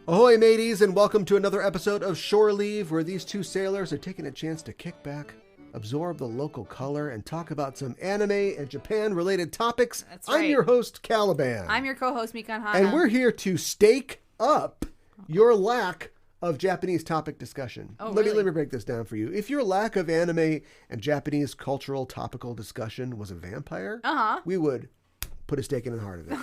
Ahoy, mateys, and welcome to another episode of Shore Leave, where these two sailors are taking a chance to kick back, absorb the local color, and talk about some anime and Japan-related topics. That's right. I'm your host, Kaliban. I'm your co-host, Mikan Hana. And we're here to stake up your lack of Japanese topic discussion. Oh, Let really? me break this down for you. If your lack of anime and Japanese cultural topical discussion was a vampire, we would put a stake in the heart of it.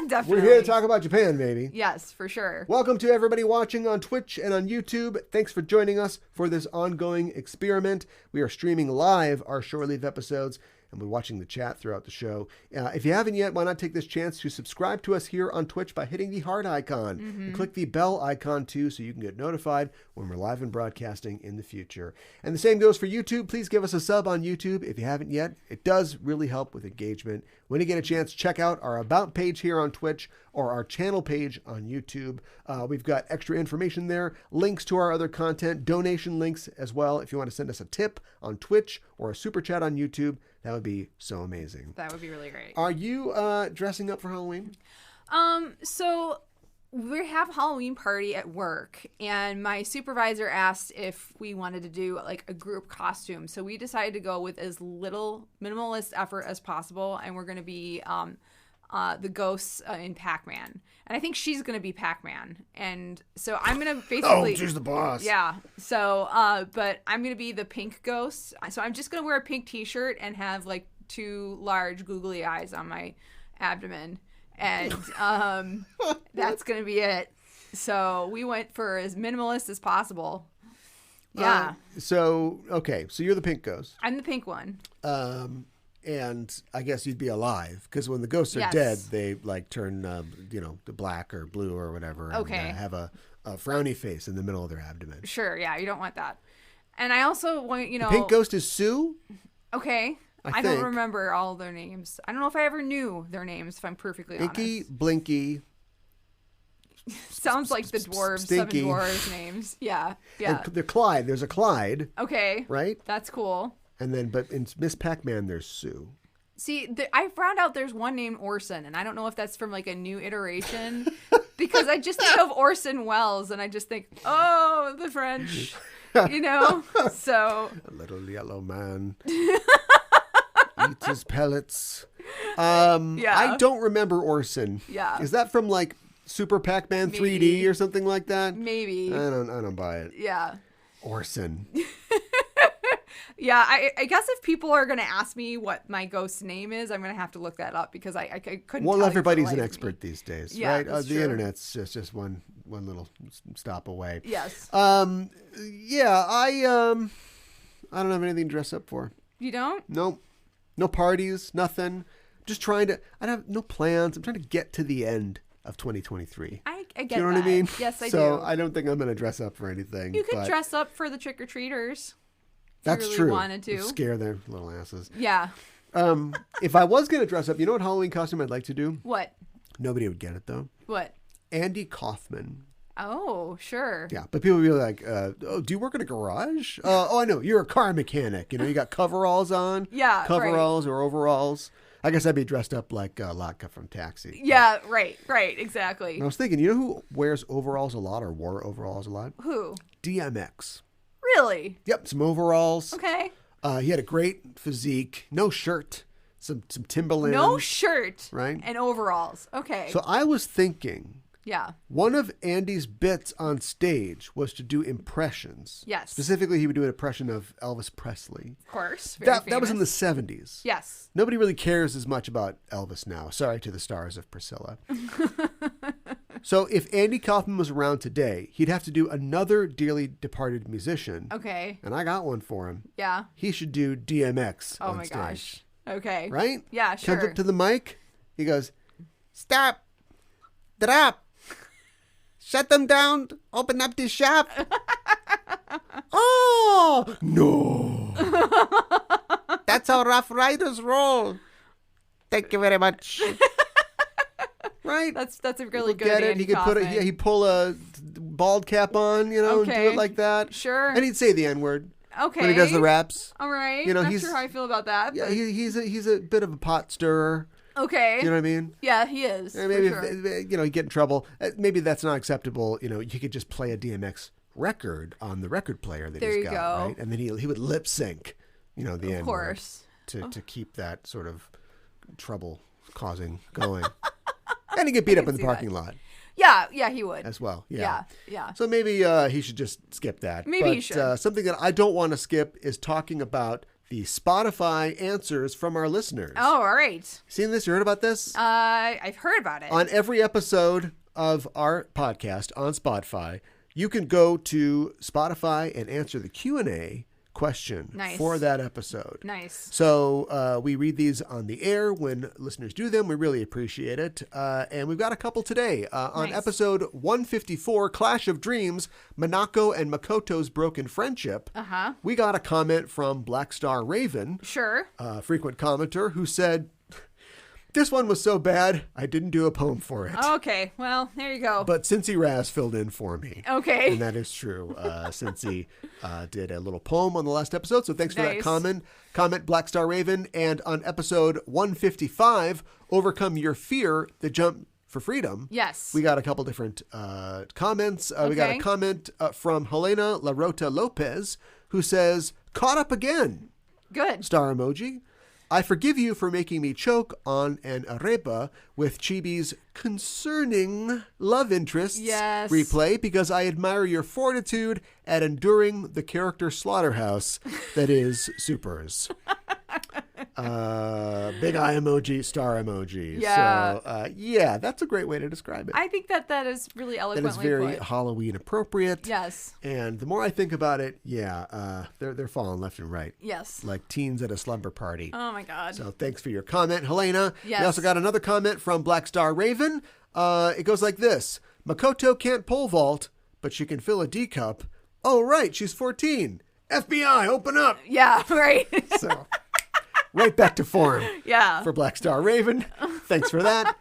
Definitely. We're here to talk about Japan, baby. Yes, for sure. Welcome to everybody watching on Twitch and on YouTube. Thanks for joining us for this ongoing experiment. We are streaming live our Shore Leave episodes, and we're watching the chat throughout the show. If you haven't yet, why not take this chance to subscribe to us here on Twitch by hitting the heart icon. And click the bell icon too, so you can get notified when we're live and broadcasting in the future. And the same goes for YouTube. Please give us a sub on YouTube if you haven't yet. It does really help with engagement. When you get a chance, check out our About page here on Twitch or our channel page on YouTube. We've got extra information there, links to our other content, donation links as well. If you want to send us a tip on Twitch or a super chat on YouTube, that would be so amazing. That would be really great. Are you dressing up for Halloween? So we have a Halloween party at work, and my supervisor asked if we wanted to do like a group costume. So we decided to go with as little minimalist effort as possible, and we're going to be the ghosts in Pac-Man. And I think she's going to be Pac-Man. And so I'm going to basically... Oh, she's the boss. Yeah. So, but I'm going to be the pink ghost. So I'm just going to wear a pink t-shirt and have like two large googly eyes on my abdomen. And that's going to be it. So we went for as minimalist as possible. Yeah. So you're the pink ghost. I'm the pink one. And I guess you'd be alive, because when the ghosts are dead, they like turn, to black or blue or whatever. Okay. And have a frowny face in the middle of their abdomen. Sure. Yeah. You don't want that. And I also want, The pink ghost is Sue? Okay. I don't remember all their names. I don't know if I ever knew their names, if I'm perfectly honest. Inky, Blinky. Sounds like the dwarves, Stinky. 7 dwarves names. Yeah. Yeah. And the Clyde. There's a Clyde. Okay. Right? That's cool. And then, but in Miss Pac-Man, there's Sue. See, I found out there's one named Orson, and I don't know if that's from like a new iteration, because I just think of Orson Welles, and I just think, oh, the French, so. A little yellow man. Eats his pellets. I don't remember Orson. Yeah. Is that from like Super Pac-Man 3D or something like that? Maybe. I don't buy it. Yeah. Orson. Yeah, I guess if people are going to ask me what my ghost name is, I'm going to have to look that up, because I couldn't Well, tell everybody's you an for the life of expert me. these days, Yeah, right? that's The true. internet's just one little stop away. Yes. Yeah, I don't have anything to dress up for. You don't? Nope. No parties, nothing. Just trying to, I have no plans. I'm trying to get to the end of 2023. I get Do you know that. what I mean? Yes, I do. So I don't think I'm going to dress up for anything. You could but dress up for the trick-or-treaters. That's really true. Wanted to. Scare their little asses. Yeah. If I was going to dress up, you know what Halloween costume I'd like to do? What? Nobody would get it, though. What? Andy Kaufman. Oh, sure. Yeah, but people would be like, oh, do you work in a garage? I know. You're a car mechanic. You got coveralls on? Yeah, coveralls or overalls. I guess I'd be dressed up like Latka from Taxi. Yeah, right, exactly. And I was thinking, you know who wears overalls a lot or wore overalls a lot? Who? DMX. Really? Yep, some overalls. Okay. He had a great physique. No shirt. Some Timberlands. No shirt. Right? And overalls. Okay. So I was thinking, yeah. one of Andy's bits on stage was to do impressions. Yes. Specifically, he would do an impression of Elvis Presley. Of course. That was in the 70s. Yes. Nobody really cares as much about Elvis now. Sorry to the stars of Priscilla. So if Andy Kaufman was around today, he'd have to do another dearly departed musician. Okay. And I got one for him. Yeah. He should do DMX on my stage. Gosh. Okay. Right? Yeah, sure. Comes up to the mic. He goes, stop. Drop. Shut them down. Open up the shop. Oh, no. That's how Rough Riders roll. Thank you very much. Right? That's a really good Get it? Andy He could Kaufman. he'd pull a bald cap on, and do Okay. it like that. Sure. And he'd say the N-word Okay. when he does the raps. All right. You know, Not he's- sure how I feel about that. Yeah, But... he's a bit of a pot stirrer. Okay. You know what I mean? Yeah, he is. And maybe for sure. if, he'd get in trouble. Maybe that's not acceptable. You could just play a DMX record on the record player that There he's you got, go. right? And then he would lip sync, the N-word. Of course. To keep that sort of trouble causing going. And he get beat up in the see that. parking lot Yeah, he would. as well. Yeah. So maybe he should just skip that. Maybe he But, should. something that I don't want to skip is talking about the Spotify answers from our listeners. Oh, all right. Seen this? You heard about this? I've heard about it. On every episode of our podcast on Spotify, you can go to Spotify and answer the Q&A question Nice. for that episode. Nice. So we read these on the air when listeners do them. We really appreciate it. And we've got a couple today. On Nice. episode 154, Clash of Dreams, Minako and Makoto's Broken Friendship, we got a comment from Black Star Raven, Sure. a frequent commenter, who said, "This one was so bad, I didn't do a poem for it. Okay. Well, there you go. But Cincy Raz filled in for me." Okay. And that is true. Cincy did a little poem on the last episode, so thanks for that Nice. comment, Black Star Raven. And on episode 155, Overcome Your Fear, The Jump for Freedom, Yes. we got a couple different comments. We got a Okay. comment from Helena La Rota Lopez, who says, "Caught up again." Good. Star emoji. "I forgive you for making me choke on an arepa with Chibi's concerning love interests Yes. replay because I admire your fortitude at enduring the character slaughterhouse that is Supers." Big eye emoji, star emoji. Yeah. So, yeah, that's a great way to describe it. I think that is really That eloquently is very put. Halloween appropriate. Yes. And the more I think about it, they're falling left and right. Yes. Like teens at a slumber party. Oh my God. So thanks for your comment, Helena. Yes. We also got another comment from Black Star Raven. It goes like this. "Makoto can't pole vault, but she can fill a D cup. Oh, right, she's 14. FBI, open up." Yeah. Right. So, right back to form Yeah. for Black Star Raven. Thanks for that.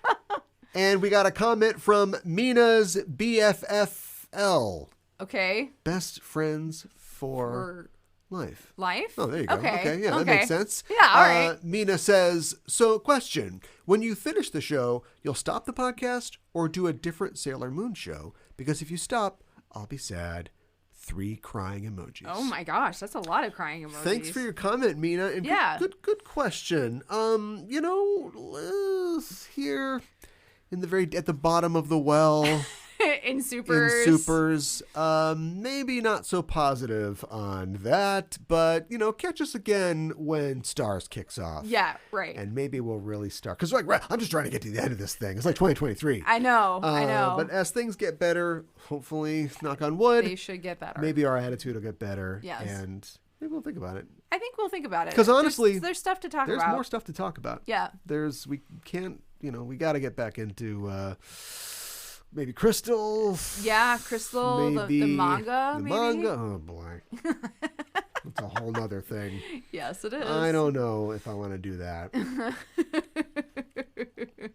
And we got a comment from Mina's BFFL. Okay. Best friends for For life. life. Oh, there you go. Okay. Yeah, that makes sense. Yeah, all right. Mina says, "So, question. When you finish the show, you'll stop the podcast or do a different Sailor Moon show? Because if you stop, I'll be sad." 3 crying emojis. Oh my gosh, that's a lot of crying emojis. Thanks for your comment, Mina. And Yeah. good question. Here at the bottom of the well in supers. in Supers, maybe not so positive on that, but catch us again when Stars kicks off. Yeah, right. And maybe we'll really start. Because I'm just trying to get to the end of this thing. It's like 2023. I know. But as things get better, hopefully, knock on wood, They should get better. maybe our attitude will get better. Yes. And maybe we'll think about it. I think we'll think about it. 'Cause honestly, there's stuff to talk There's about. more stuff to talk about. Yeah. We can't, we got to get back into maybe Crystal. Yeah, Crystal, Maybe the manga, The maybe? manga. Oh, boy. That's a whole nother thing. Yes, it is. I don't know if I want to do that.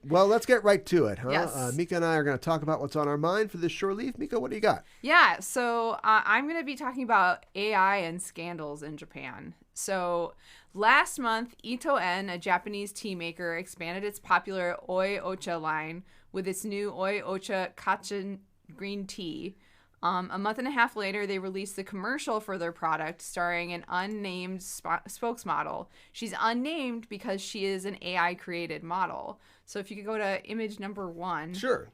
Well, let's get right to it, huh? Yes. Mika and I are going to talk about what's on our mind for this shore leave. Mika, what do you got? Yeah, so I'm going to be talking about AI and scandals in Japan. So last month, Ito-En, a Japanese tea maker, expanded its popular Oi Ocha line with its new Oi Ocha Kachin green tea. A month and a half later, they released the commercial for their product starring an unnamed spokesmodel. She's unnamed because she is an AI-created model. So if you could go to image number 1. Sure.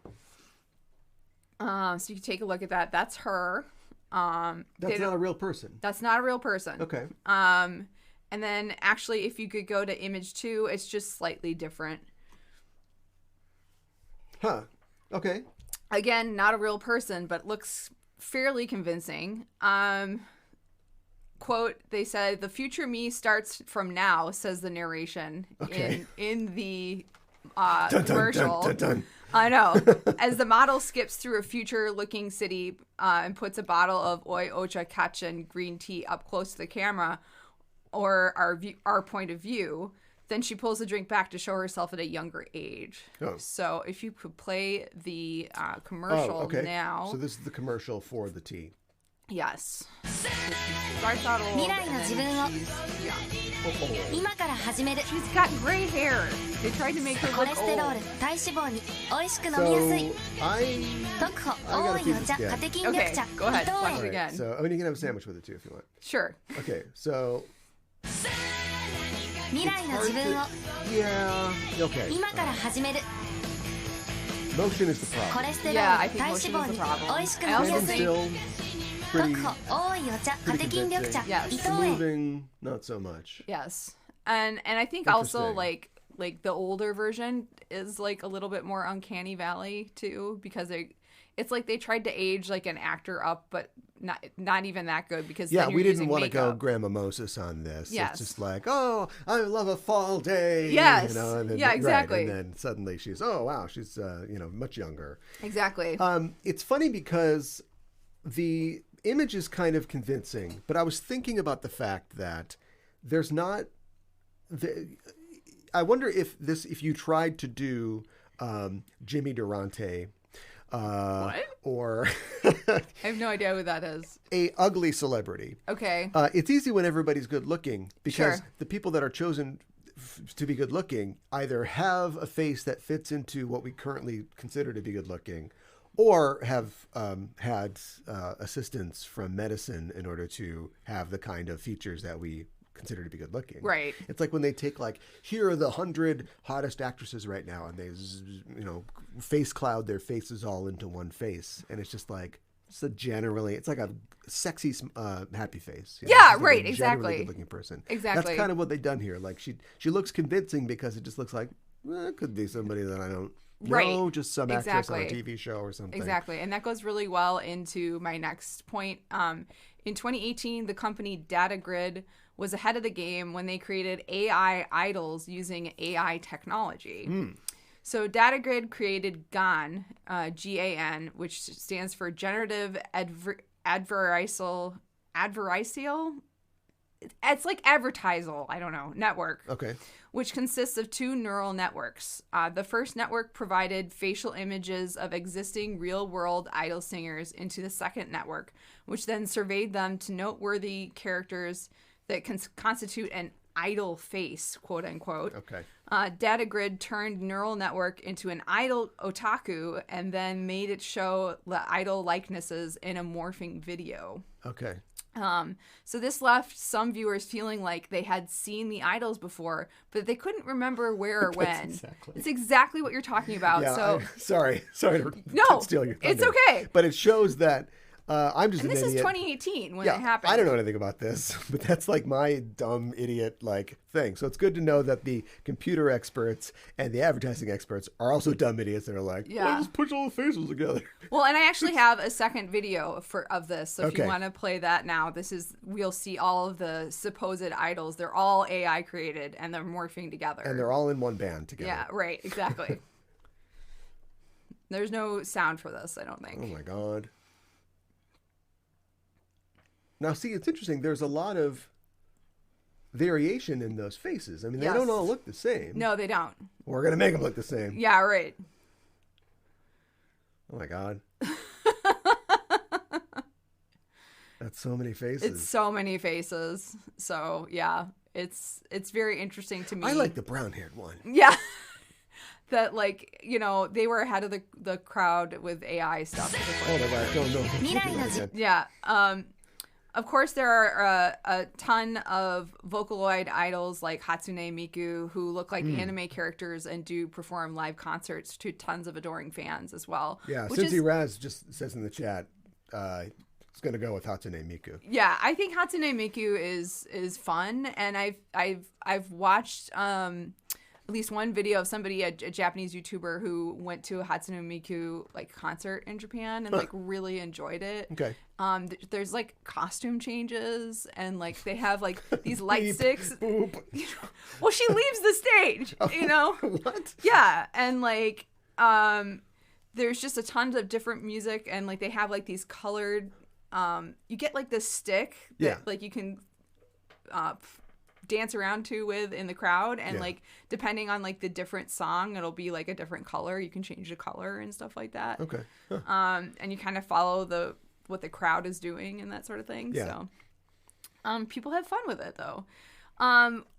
So you can take a look at that. That's her. That's not a real person. That's not a real person. Okay. And then actually, if you could go to image 2, it's just slightly different. Huh. Okay. Again, not a real person, but looks fairly convincing. Quote, they said, "The future me starts from now," says the narration Okay. in the Dun, dun, commercial. dun, dun, I know. As the model skips through a future-looking city and puts a bottle of Oi Ocha Kachan green tea up close to the camera, or our point of view, then she pulls the drink back to show herself at a younger age. Oh. So if you could play the commercial now. So this is the commercial for the tea. Yes. Starts out a little bit, she's got gray hair. They tried to make her look old. So I gotta feed this again. Okay, go ahead. Watch it again. So, you can have a sandwich with it too if you want. Sure. Okay, so... Yeah, okay. Motion is the problem. Yeah, I think motion is the problem. I also think... Pretty convincing. Yes. The moving, not so much. Yes. And I think also like the older version is like a little bit more uncanny valley too, because it's like they tried to age like an actor up, but not even that good, because we didn't want to go Grandma Moses on this. Yes. It's just like, oh, I love a fall day. Yes. And then, exactly. Right, and then suddenly she's she's much younger. Exactly. It's funny because the image is kind of convincing, but I was thinking about the fact that there's not. I wonder if you tried to do Jimmy Durante, what? Or I have no idea who that is. A ugly celebrity. Okay. It's easy when everybody's good looking, because Sure. the people that are chosen to be good looking either have a face that fits into what we currently consider to be good looking, or have had assistance from medicine in order to have the kind of features that we consider to be good looking. Right. It's like when they take here are the 100 hottest actresses right now, and they face cloud their faces all into one face, and it's just like it's like a sexy happy face. Yeah, like right. a Exactly. Good looking person. Exactly. That's kind of what they've done here. Like she looks convincing because it just looks like it could be somebody that I don't. Right. No, just some actress on a TV show or something. Exactly. And that goes really well into my next point. In 2018, the company DataGrid was ahead of the game when they created AI idols using AI technology. So DataGrid created GAN, GAN, which stands for Generative Adversarial. It's like advertisal, I don't know, network. Okay. Which consists of two neural networks. The first network provided facial images of existing real-world idol singers into the second network, which then surveyed them to noteworthy characters that constitute an idol face, quote unquote. Okay. DataGrid turned neural network into an idol otaku and then made it show the idol likenesses in a morphing video. Okay. So this left some viewers feeling like they had seen the idols before, but they couldn't remember where or when. It's exactly what you're talking about. Yeah, so sorry to steal your thunder. It's okay. But it shows that I'm just an idiot. This is 2018 when it happened. I don't know anything about this, but that's like my dumb idiot thing. So it's good to know that the computer experts and the advertising experts are also dumb idiots that are like, just put all the faces together. Well, and I actually have a second video of this. So if you Okay. want to play that now, we'll see all of the supposed idols. They're all AI created and they're morphing together. And they're all in one band together. Yeah, right. Exactly. There's no sound for this, I don't think. Oh my God. Now, see, it's interesting. There's a lot of variation in those faces. I mean, they don't all look the same. No, they don't. We're going to make them look the same. Yeah, right. Oh, my God. That's so many faces. It's so many faces. So, yeah, it's very interesting to me. I like the brown-haired one. Yeah. That, they were ahead of the crowd with AI stuff. Oh, my God. Yeah. Of course, there are a ton of Vocaloid idols like Hatsune Miku who look like anime characters and do perform live concerts to tons of adoring fans as well. Yeah, Cincy Raz just says in the chat, it's going to go with Hatsune Miku. Yeah, I think Hatsune Miku is fun, and I've watched at least one video of somebody, a Japanese YouTuber, who went to a Hatsune Miku concert in Japan and really enjoyed it. Okay. There's costume changes and they have these light sticks. Boop. Well, she leaves the stage, What? Yeah, and there's just a ton of different music, and like they have like these colored. You get like this stick that like you can dance around to with in the crowd, and like depending on like the different song, it'll be like a different color. You can change the color and stuff like that. Okay. And you kind of follow what the crowd is doing and that sort of thing. Yeah. So people have fun with it though.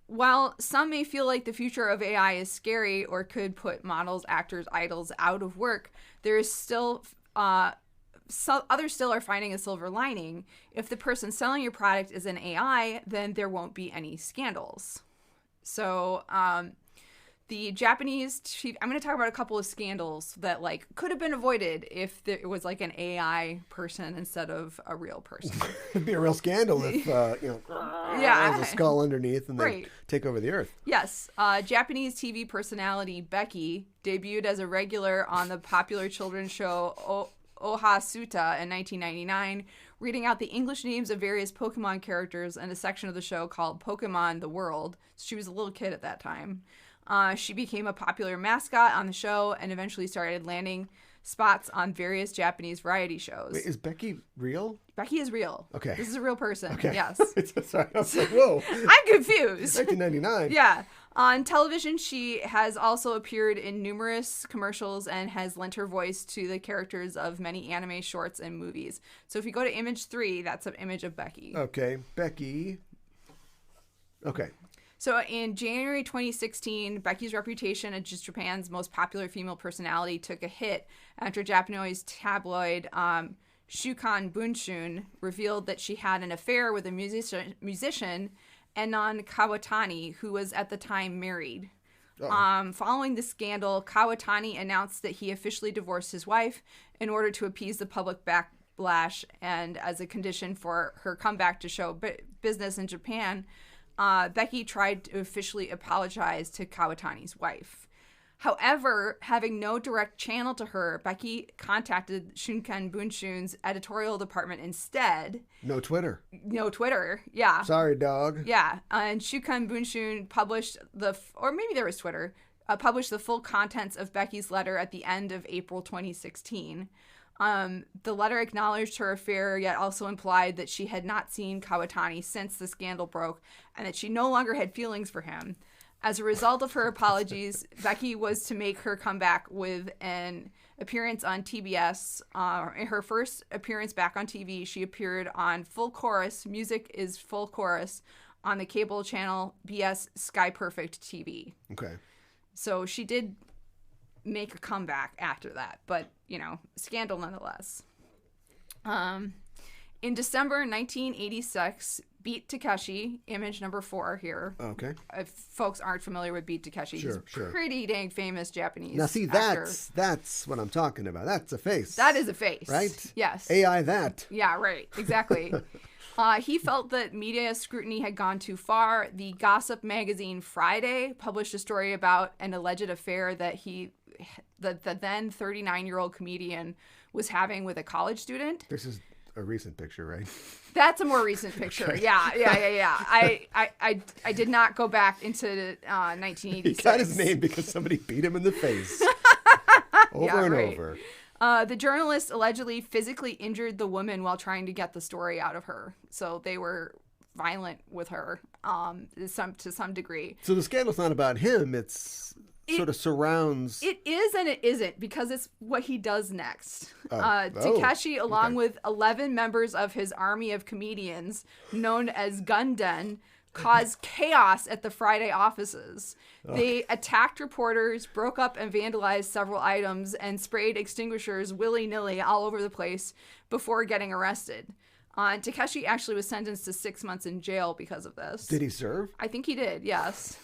While some may feel like the future of AI is scary or could put models, actors, idols out of work, there is still others still are finding a silver lining. If the person selling your product is an AI, then there won't be any scandals. So the Japanese I'm going to talk about a couple of scandals that like could have been avoided if it was like an AI person instead of a real person. It'd be a real scandal if there's a skull underneath and they take over the earth. Yes. Japanese TV personality Becky debuted as a regular on the popular children's show Oha Suta in 1999, reading out the English names of various Pokemon characters in a section of the show called Pokemon The World. She was a little kid at that time. She became a popular mascot on the show and eventually started landing spots on various Japanese variety shows. Wait, is Becky real? Becky is real. Okay. This is a real person. Okay. Yes. Sorry, I was like, whoa. I'm confused. 1999. Yeah. On television, she has also appeared in numerous commercials and has lent her voice to the characters of many anime shorts and movies. So if you go to image 3, that's an image of Becky. Okay. Becky. Okay. So in January 2016, Becky's reputation as just Japan's most popular female personality took a hit after Japanese tabloid Shukan Bunshun revealed that she had an affair with a musician Enon Kawatani, who was at the time married. Following the scandal, Kawatani announced that he officially divorced his wife in order to appease the public backlash, and as a condition for her comeback to show business in Japan, Becky tried to officially apologize to Kawatani's wife. However, having no direct channel to her, Becky contacted Shunkan Bunshun's editorial department instead. No Twitter. No Twitter, yeah. Sorry, dog. Yeah, and Shunkan Bunshun published or maybe there was Twitter, published the full contents of Becky's letter at the end of April 2016. The letter acknowledged her affair, yet also implied that she had not seen Kawatani since the scandal broke and that she no longer had feelings for him. As a result of her apologies, Becky was to make her comeback with an appearance on TBS. In her first appearance back on TV, she appeared on Full Chorus, Music is Full Chorus, on the cable channel BS Sky Perfect TV. Okay. So she did make a comeback after that, but, scandal nonetheless. In December 1986, Beat Takeshi, image number 4 here. Okay. If folks aren't familiar with Beat Takeshi, he's a pretty dang famous Japanese Now, see, actor. that's what I'm talking about. That's a face. That is a face. Right? Yes. AI that. Yeah, right. Exactly. He felt that media scrutiny had gone too far. The gossip magazine Friday published a story about an alleged affair that the then 39-year-old comedian was having with a college student. This is a recent picture, right? That's a more recent picture. Okay. Yeah. I did not go back into 1986. He got his name because somebody beat him in the face over and over. The journalist allegedly physically injured the woman while trying to get the story out of her. So they were violent with her to some degree. So the scandal's not about him. It sort of surrounds. It is and it isn't, because it's what he does next. Takeshi, along with 11 members of his army of comedians, known as Gunden, caused chaos at the Friday offices. They attacked reporters, broke up and vandalized several items, and sprayed extinguishers willy-nilly all over the place before getting arrested. Takeshi actually was sentenced to 6 months in jail because of this. Did he serve? I think he did, yes.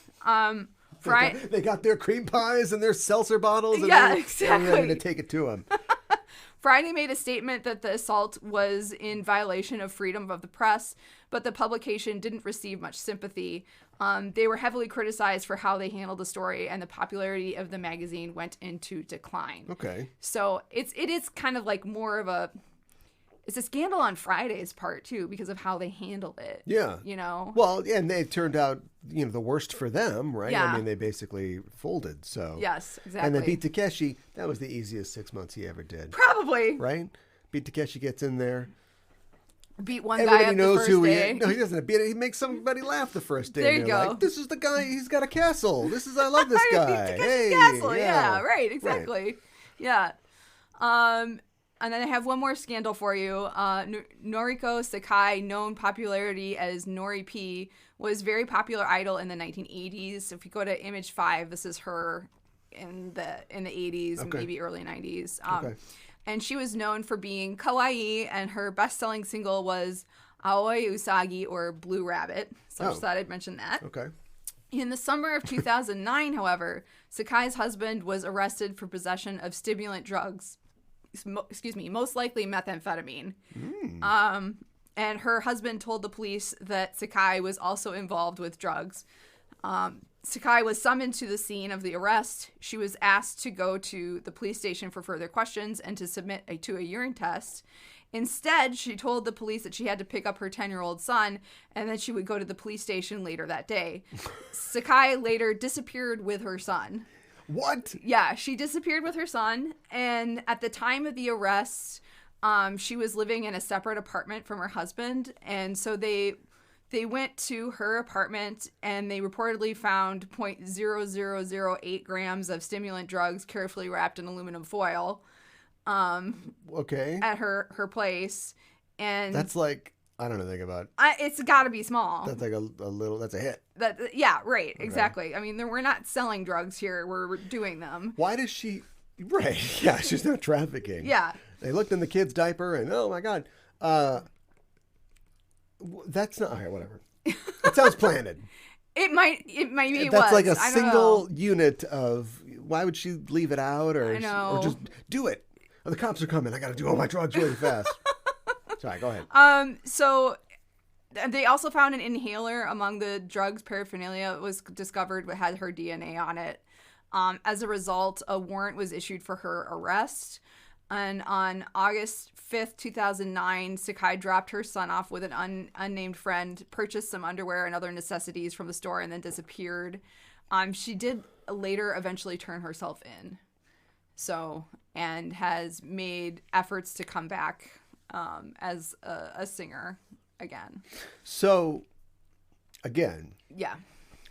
They got their cream pies and their seltzer bottles, and exactly. They were ready to take it to him. Friday made a statement that the assault was in violation of freedom of the press, but the publication didn't receive much sympathy. They were heavily criticized for how they handled the story, and the popularity of the magazine went into decline. Okay. So it is kind of like more of a... It's a scandal on Friday's part, too, because of how they handled it. Yeah. You know? Well, yeah, and they turned out, the worst for them, right? Yeah. I mean, they basically folded, so. Yes, exactly. And then beat Takeshi, that was the easiest 6 months he ever did. Probably. Right? Beat Takeshi gets in there. Beat one Everybody guy up knows the first who day. he is. No, he doesn't beat it. He makes somebody laugh the first day. There and you they're go. Like, this is the guy. He's got a castle. I love this guy. Hey, Castle. Yeah, right. Exactly. Right. Yeah. And then I have one more scandal for you. Noriko Sakai, known popularity as Nori P, was very popular idol in the 1980s. If you go to image 5, this is her in the 80s, Okay. maybe early 90s. Okay. And she was known for being kawaii, and her best-selling single was Aoi Usagi, or Blue Rabbit. So I just thought I'd mention that. Okay. In the summer of 2009, however, Sakai's husband was arrested for possession of stimulant drugs. Most likely methamphetamine. And her husband told the police that Sakai was also involved with drugs. Sakai was summoned to the scene of the arrest. She was asked to go to the police station for further questions and to submit to a urine test. Instead, she told the police that she had to pick up her 10-year-old son and that she would go to the police station later that day. Sakai later disappeared with her son. What? Yeah, she disappeared with her son, and at the time of the arrest, she was living in a separate apartment from her husband, and so they went to her apartment, and they reportedly found 0.0008 grams of stimulant drugs carefully wrapped in aluminum foil Okay. at her place, and That's like, I don't know anything about. it's got to be small. That's like a little, that's a hit. Yeah, right, exactly. I mean, we're not selling drugs here, we're doing them. Why does she, right, yeah, she's not trafficking. Yeah. They looked in the kid's diaper and, oh my God. That's not, all right, whatever. It sounds planted. It might be. That's like a I don't single know. unit of, why would she leave it out or, I know. or just do it? Oh, the cops are coming. I got to do all my drugs really fast. Sorry, go ahead. So they also found an inhaler among the drugs paraphernalia was discovered but had her DNA on it. As a result, a warrant was issued for her arrest. And on August 5th, 2009, Sakai dropped her son off with an unnamed friend, purchased some underwear and other necessities from the store, and then disappeared. She did later eventually turn herself in. So, and has made efforts to come back as a singer again. So, again, Yeah.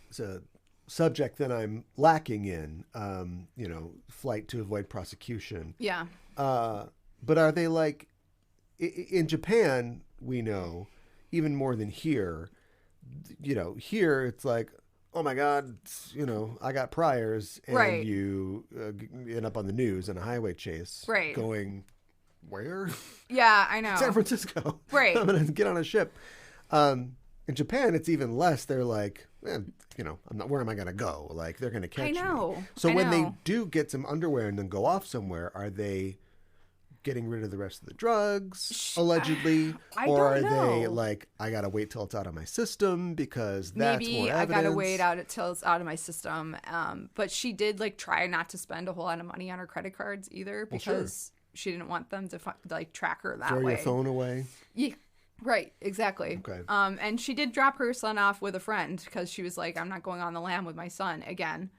it's a subject that I'm lacking in, flight to avoid prosecution. Yeah. But are they like, in Japan, we know, even more than here, here it's like, oh my God, I got priors, and Right. you end up on the news in a highway chase. Right. Going, where? Yeah, I know. San Francisco. Right. I'm going to get on a ship. In Japan, it's even less. They're like, where am I going to go? Like, they're going to catch me. So when they do get some underwear and then go off somewhere, are they getting rid of the rest of the drugs, allegedly? Or are don't know. they like, I got to wait till it's out of my system because that's Maybe more I evidence? gotta wait out until it's out of my system. But she did try not to spend a whole lot of money on her credit cards either because she didn't want them to track her that Throw way. your phone away. Yeah, right, exactly. Okay. And she did drop her son off with a friend because she was like, I'm not going on the lam with my son again.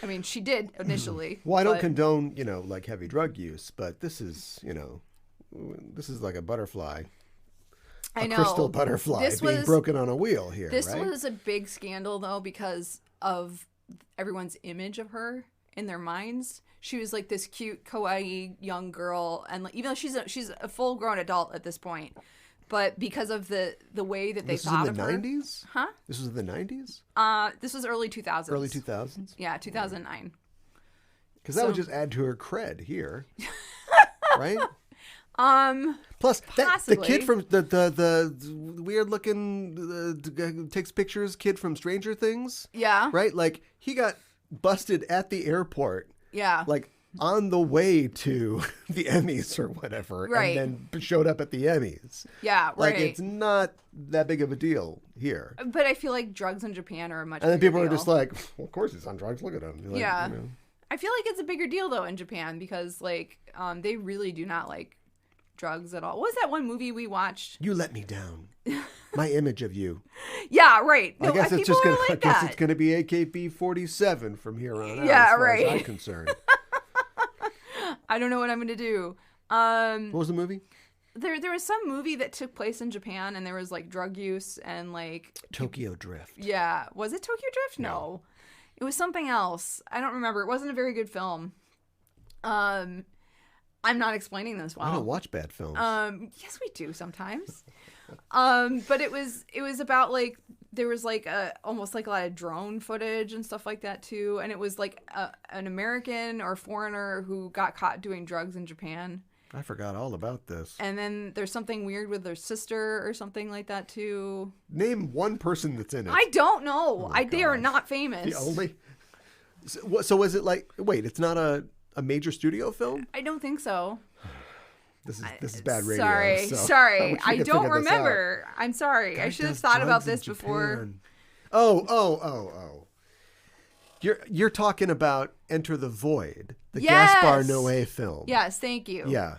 I mean, she did initially. Well, I don't but- condone, like heavy drug use, but this is, this is like a butterfly. I know. Crystal butterfly This being was- broken on a wheel here, This right? was a big scandal, though, because of everyone's image of her in their minds. She was like this cute, kawaii young girl, and even though she's a full-grown adult at this point, but because of the way that they thought of her. This was in the 90s? Huh? This was in the 90s? This was early 2000s. Early 2000s? Yeah, 2009. Because that would just add to her cred here. Right? Plus, the possibly. kid from the weird looking takes pictures kid from Stranger Things, Yeah. right? Like he got busted at the airport, Yeah. like on the way to the Emmys or whatever, Right. and then showed up at the Emmys. Yeah, Like right. it's not that big of a deal here. But I feel like drugs in Japan are a much And then bigger people are deal. just like, well, of course he's on drugs. Look at him. Like, Yeah. I feel like it's a bigger deal though in Japan because they really do not like drugs at all. What was that one movie we watched? You let me down. My image of you. Yeah, right. No, I guess it's people just gonna. are like I guess that. it's gonna be AKB-47 from here on out. Yeah, as far right. As I'm concerned. I don't know what I'm gonna do. What was the movie? There was some movie that took place in Japan, and there was like drug use and like Tokyo Drift. Yeah, was it Tokyo Drift? No, it was something else. I don't remember. It wasn't a very good film. I'm not explaining this well. I don't watch bad films. Yes, we do sometimes. But it was about like there was like almost like a lot of drone footage and stuff like that too, and it was like an American or foreigner who got caught doing drugs in Japan. I forgot all about this. And then there's something weird with their sister or something like that too. Name one person that's in it. I don't know. Oh They are not famous. The only. So is it like? Wait, it's not a major studio film? I don't think so. This is bad radio. Sorry. I I don't remember. I'm sorry. Guy I should have does thought about drugs this in before. Japan. Oh. You're talking about Enter the Void, the Gaspar Noé film. Yes, thank you. Yeah.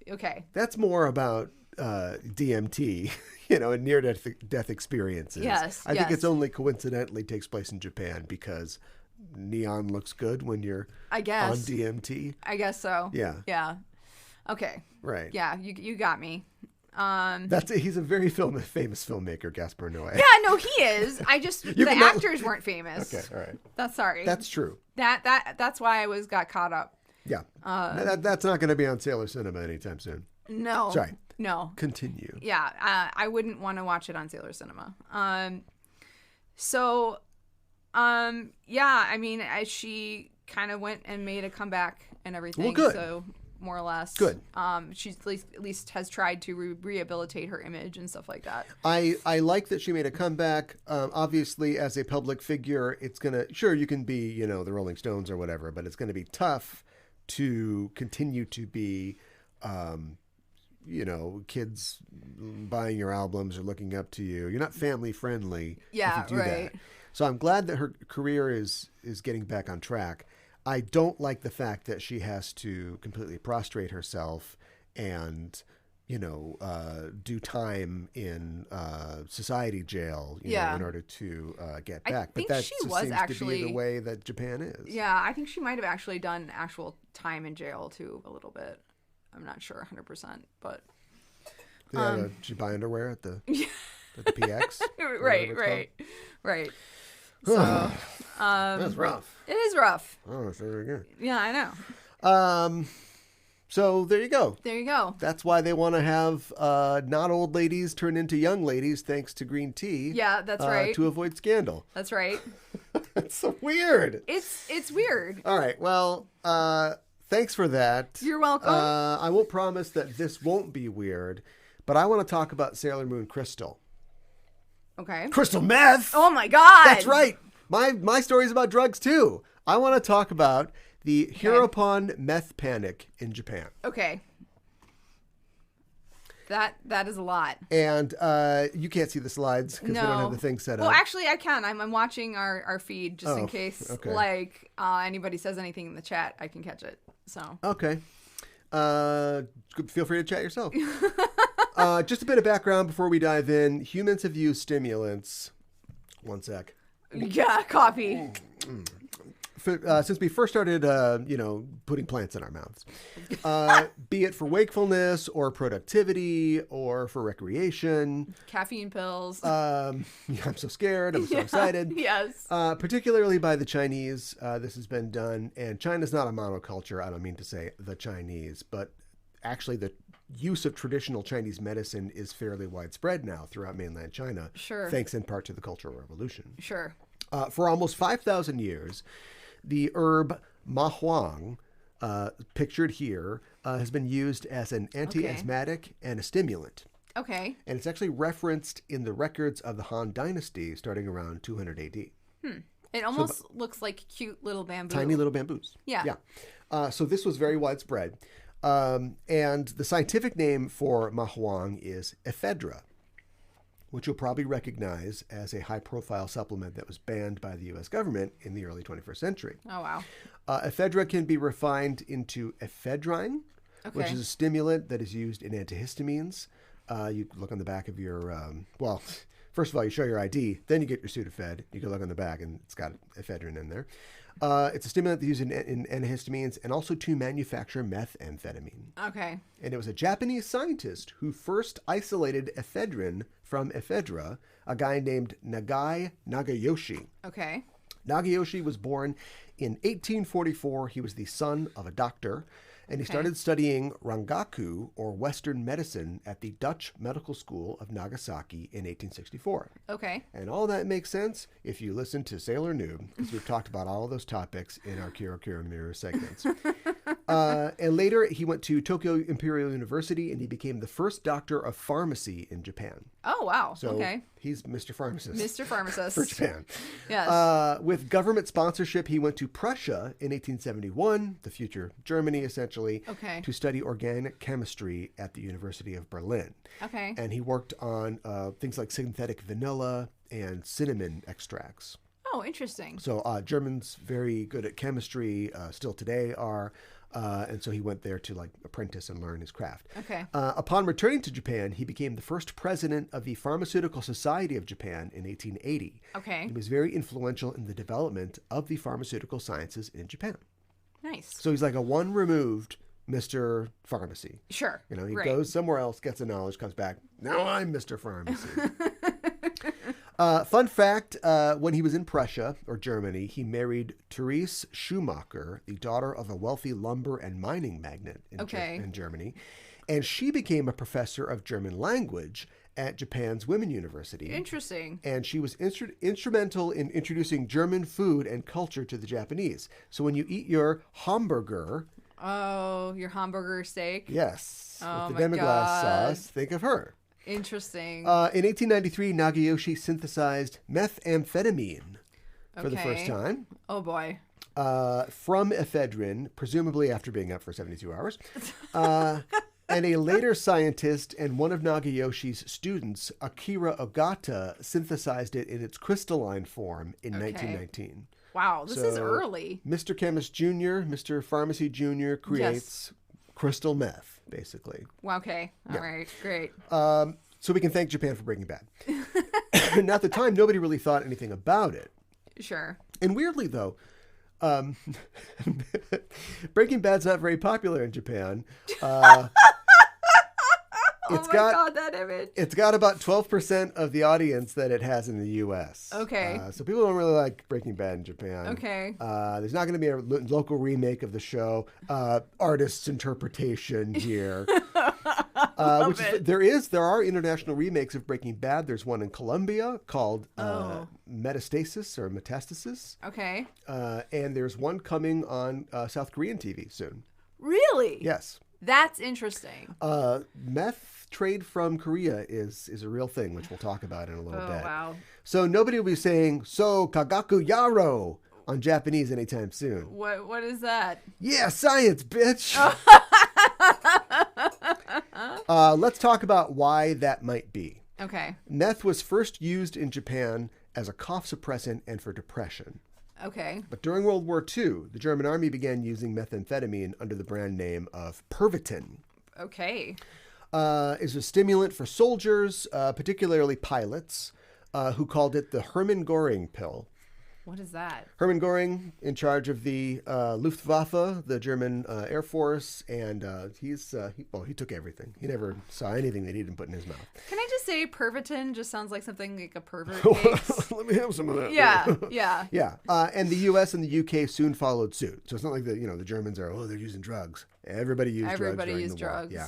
Okay. That's more about DMT, and near-death experiences. Yes, I think it's only coincidentally takes place in Japan because neon looks good when you're I guess on DMT. I guess so. Yeah. Yeah. Okay. Right. Yeah, you got me. He's a very famous filmmaker, Gaspar Noé. Yeah, no, he is. The actors weren't famous. Okay, all right. That's true. That's why I got caught up. Yeah. That's not going to be on Sailor Cinema anytime soon. No. Sorry. No. Continue. Yeah, I wouldn't want to watch it on Sailor Cinema. Yeah, I mean, she kind of went and made a comeback and everything. Well, good. So more or less. Good. She's at least has tried to rehabilitate her image and stuff like that. I like that she made a comeback. Obviously, as a public figure, it's sure you can be, the Rolling Stones or whatever, but it's gonna be tough to continue to be, kids buying your albums or looking up to you. You're not family friendly. Yeah, if you do right. that. So I'm glad that her career is getting back on track. I don't like the fact that she has to completely prostrate herself and, do time in society jail, in order to get back. I think but that she just was seems actually to be the way that Japan is. Yeah, I think she might have actually done actual time in jail too, a little bit. I'm not sure 100%, but Did she buy underwear at the PX? right. So That's rough. It is rough. Oh, so very good. Yeah, I know. So there you go. There you go. That's why they want to have not old ladies turn into young ladies thanks to green tea. Yeah, that's right. To avoid scandal. That's right. That's so weird. It's weird. All right. Well, thanks for that. You're welcome. I won't promise that this won't be weird, but I want to talk about Sailor Moon Crystal. Okay. Crystal meth. Oh my God. That's right. My story's about drugs too. I want to talk about the Hiropon Meth Panic in Japan. Okay. That is a lot. And you can't see the slides because we don't have the thing set up. Well, actually, I can. I'm watching our feed just in case, anybody says anything in the chat, I can catch it. So. Okay. Feel free to chat yourself. Just a bit of background before we dive in. Humans have used stimulants. One sec. Yeah, coffee. Since we first started, putting plants in our mouths, be it for wakefulness or productivity or for recreation. Caffeine pills. I'm so scared. I'm so excited. Yes. Particularly by the Chinese, this has been done. And China's not a monoculture. I don't mean to say the Chinese, but actually the use of traditional Chinese medicine is fairly widespread now throughout mainland China. Sure. Thanks in part to the Cultural Revolution. Sure. For almost 5,000 years, the herb mahuang, pictured here, has been used as an anti-asthmatic and a stimulant. Okay. And it's actually referenced in the records of the Han Dynasty starting around 200 AD. It almost looks like cute little bamboo. Tiny little bamboos. Yeah. Yeah. So this was very widespread. And the scientific name for mahuang is ephedra, which you'll probably recognize as a high-profile supplement that was banned by the U.S. government in the early 21st century. Oh, wow. Ephedra can be refined into ephedrine, which Okay. is a stimulant that is used in antihistamines. You look on the back of your, first of all, you show your ID, then you get your Sudafed. You can look on the back, and it's got ephedrine in there. It's a stimulant that's used in antihistamines and also to manufacture methamphetamine. Okay. And it was a Japanese scientist who first isolated ephedrine from ephedra, a guy named Nagai Nagayoshi. Okay. Nagayoshi was born in 1844. He was the son of a doctor, and he started studying Rangaku, or Western medicine, at the Dutch Medical School of Nagasaki in 1864. Okay. And all that makes sense if you listen to Sailor Noob, because we've talked about all of those topics in our Kiro Kiro Mirror segments. And later, he went to Tokyo Imperial University, and he became the first doctor of pharmacy in Japan. Oh, wow. So okay. he's Mr. Pharmacist. Mr. Pharmacist. For Japan. Yes. With government sponsorship, he went to Prussia in 1871, the future Germany, essentially, Okay. to study organic chemistry at the University of Berlin. Okay. And he worked on things like synthetic vanilla and cinnamon extracts. Oh, interesting. So Germans very good at chemistry, still today are. And so he went there to apprentice and learn his craft. Okay. Upon returning to Japan, he became the first president of the Pharmaceutical Society of Japan in 1880. Okay. He was very influential in the development of the pharmaceutical sciences in Japan. Nice. So he's like a one removed Mr. Pharmacy. Sure. You know, he Right. goes somewhere else, gets the knowledge, comes back. Now I'm Mr. Pharmacy. Fun fact, when he was in Prussia, or Germany, he married Therese Schumacher, the daughter of a wealthy lumber and mining magnate in Germany. And she became a professor of German language at Japan's Women's University. Interesting. And she was instrumental in introducing German food and culture to the Japanese. So when you eat your hamburger... Oh, your hamburger steak? Yes. Oh, with my the demi-glace God. sauce, think of her. Interesting. In 1893, Nagayoshi synthesized methamphetamine for the first time. Oh, boy. From ephedrine, presumably after being up for 72 hours. And a later scientist and one of Nagayoshi's students, Akira Ogata, synthesized it in its crystalline form in 1919. Wow, this is So, early. Mr. Chemist Jr., Mr. Pharmacy Jr. creates crystal meth, basically. Wow, okay. All right, great. So we can thank Japan for Breaking Bad. And at the time, nobody really thought anything about it. Sure. And weirdly, though, Breaking Bad's not very popular in Japan. God, that image. It's got about 12% of the audience that it has in the U.S. Okay. So people don't really like Breaking Bad in Japan. Okay. There's not going to be a local remake of the show. Artist's interpretation here. There are international remakes of Breaking Bad. There's one in Colombia called Metastasis or Metastasis. Okay. And there's one coming on South Korean TV soon. Really? Yes. That's interesting. Meth trade from Korea is a real thing, which we'll talk about in a little bit. Wow. So nobody will be saying, so kagaku yaro on Japanese anytime soon. What is that? Yeah, science, bitch. Let's talk about why that might be. Okay. Meth was first used in Japan as a cough suppressant and for depression. Okay. But during World War II, the German army began using methamphetamine under the brand name of Pervitin. Okay. Is a stimulant for soldiers, particularly pilots, who called it the Hermann Göring pill. What is that? Hermann Göring, in charge of the Luftwaffe, the German Air Force, and he took everything. He never saw anything that he didn't put in his mouth. Can I just say Pervitin just sounds like something like a pervert makes? Let me have some of that. Yeah. Yeah. And the U.S. and the U.K. soon followed suit. So it's not like the Germans are, they're using drugs. Everybody used drugs during the war. Yeah.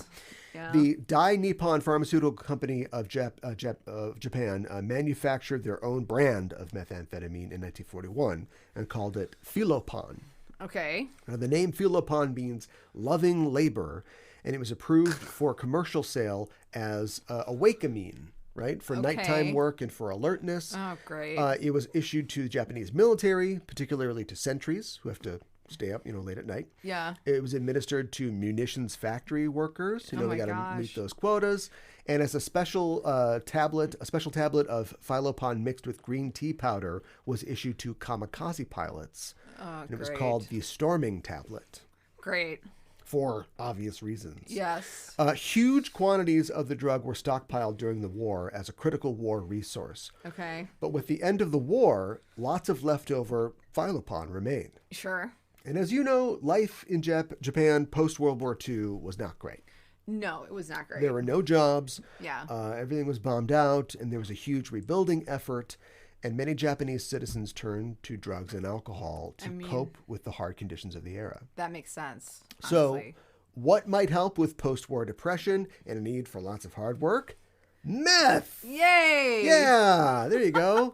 Yeah. The Dai Nippon Pharmaceutical Company of Japan manufactured their own brand of methamphetamine in 1941 and called it Hiropon. Okay. Now, the name Hiropon means loving labor, and it was approved for commercial sale as a wake-amine, right, for nighttime work and for alertness. Oh, great. It was issued to the Japanese military, particularly to sentries who have to stay up, late at night. Yeah. It was administered to munitions factory workers. They got to meet those quotas. And as a special tablet of Philopon mixed with green tea powder was issued to kamikaze pilots. Oh, and it was called the Storming Tablet. Great. for obvious reasons. Yes. Huge quantities of the drug were stockpiled during the war as a critical war resource. Okay. But with the end of the war, lots of leftover Hiropon remained. Sure. And as you know, life in Japan post-World War II was not great. No, it was not great. There were no jobs. Yeah. Everything was bombed out, and there was a huge rebuilding effort. And many Japanese citizens turned to drugs and alcohol to cope with the hard conditions of the era. That makes sense. So, Honestly. what might help with post-war depression and a need for lots of hard work? Meth! Yay! Yeah, there you go.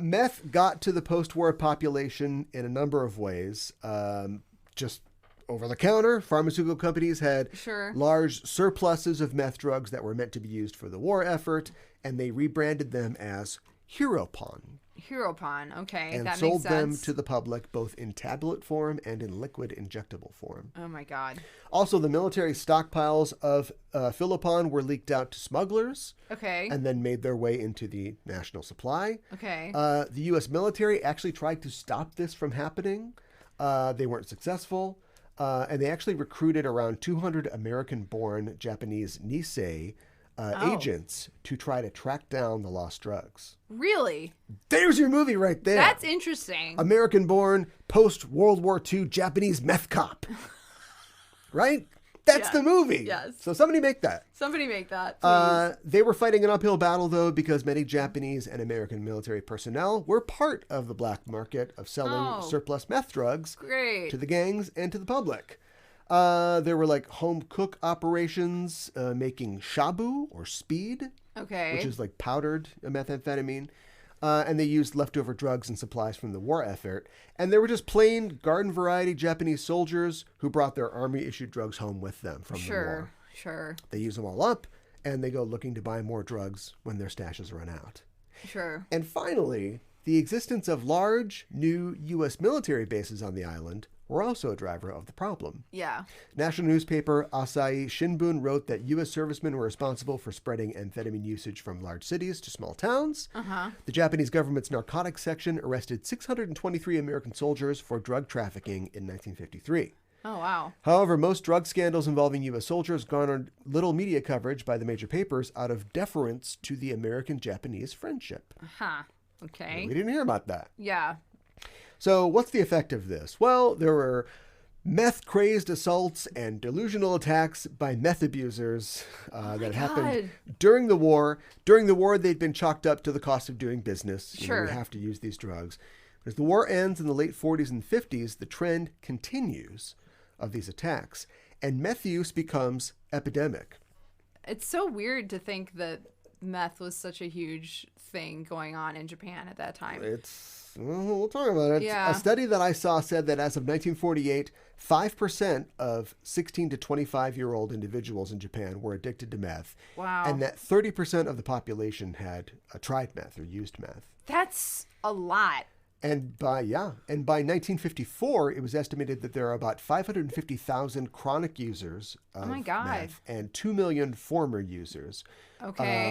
Meth got to the post-war population in a number of ways. Just over-the-counter, pharmaceutical companies had large surpluses of meth drugs that were meant to be used for the war effort, and they rebranded them as Hiropon. Hiropon, okay, and that makes sold sense. them to the public both in tablet form and in liquid injectable form. Oh my God. Also, the military stockpiles of Hiropon were leaked out to smugglers. Okay. And then made their way into the national supply. Okay. The U.S. military actually tried to stop this from happening. They weren't successful. And they actually recruited around 200 American-born Japanese Nisei agents to try to track down the lost drugs. Really? There's your movie right there. That's interesting. American-born, post-World War II Japanese meth cop. Right? That's the movie. Yes. So somebody make that. Somebody make that, please. They were fighting an uphill battle, though, because many Japanese and American military personnel were part of the black market of selling surplus meth drugs to the gangs and to the public. There were like home cook operations making shabu or speed, which is like powdered methamphetamine. And they used leftover drugs and supplies from the war effort. And there were just plain garden variety Japanese soldiers who brought their army issued drugs home with them from the war. Sure. They use them all up and they go looking to buy more drugs when their stashes run out. Sure. And finally, the existence of large new U.S. military bases on the island were also a driver of the problem. Yeah. National newspaper Asahi Shimbun wrote that U.S. servicemen were responsible for spreading amphetamine usage from large cities to small towns. The Japanese government's narcotics section arrested 623 American soldiers for drug trafficking in 1953. Oh, wow. However, most drug scandals involving U.S. soldiers garnered little media coverage by the major papers out of deference to the American-Japanese friendship. Okay. We didn't hear about that. Yeah. So what's the effect of this? Well, there were meth-crazed assaults and delusional attacks by meth abusers that happened during the war. During the war, they'd been chalked up to the cost of doing business. Sure. We have to use these drugs. As the war ends in the late 40s and 50s, the trend continues of these attacks, and meth use becomes epidemic. It's so weird to think that meth was such a huge thing going on in Japan at that time. We'll talk about it. Yeah. A study that I saw said that as of 1948, 5% of 16 to 25-year-old individuals in Japan were addicted to meth. Wow. And that 30% of the population had tried meth or used meth. That's a lot. And by 1954, it was estimated that there are about 550,000 chronic users of meth and 2 million former users,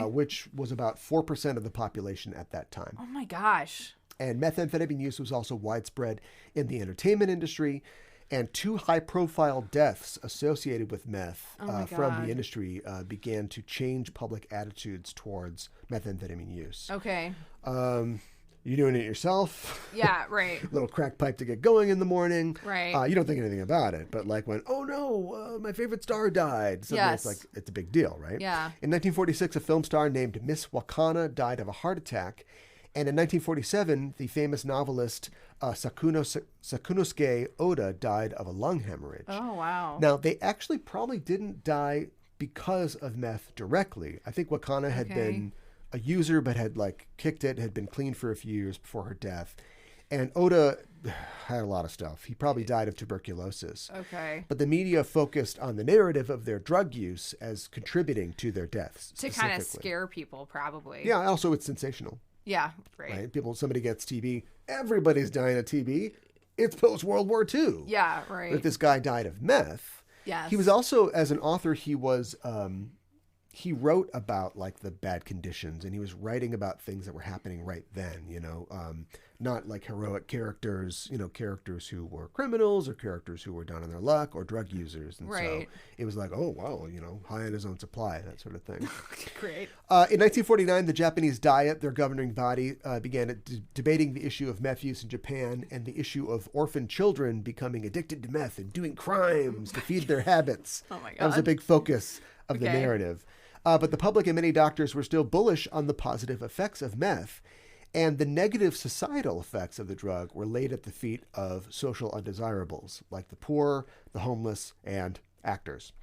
which was about 4% of the population at that time. Oh my gosh. And methamphetamine use was also widespread in the entertainment industry, and 2 high-profile deaths associated with meth from the industry began to change public attitudes towards methamphetamine use. Okay. You're doing it yourself. Yeah, right. Little crack pipe to get going in the morning. Right. You don't think anything about it, but like when, oh no, my favorite star died. Suddenly it's a big deal, right? Yeah. In 1946, a film star named Miss Wakana died of a heart attack. And in 1947, the famous novelist Sakunosuke Oda died of a lung hemorrhage. Oh, wow. Now, they actually probably didn't die because of meth directly. I think Wakana had been a user but had like kicked it, had been clean for a few years before her death. And Oda had a lot of stuff. He probably died of tuberculosis. Okay. But the media focused on the narrative of their drug use as contributing to their deaths. To kind of scare people, probably. Yeah, also it's sensational. Yeah, right. Somebody gets TB. Everybody's dying of TB. It's post-World War II. Yeah, right. But this guy died of meth. Yes. He was also, as an author, he was he wrote about like the bad conditions, and he was writing about things that were happening right then, not like heroic characters, characters who were criminals or characters who were down on their luck or drug users. And right. so it was like, oh, wow, high on his own supply, that sort of thing. Great. In 1949, the Japanese Diet, their governing body, began debating the issue of meth use in Japan and the issue of orphan children becoming addicted to meth and doing crimes to feed their habits. Oh my God. That was a big focus of the narrative. But the public and many doctors were still bullish on the positive effects of meth, and the negative societal effects of the drug were laid at the feet of social undesirables, like the poor, the homeless, and actors.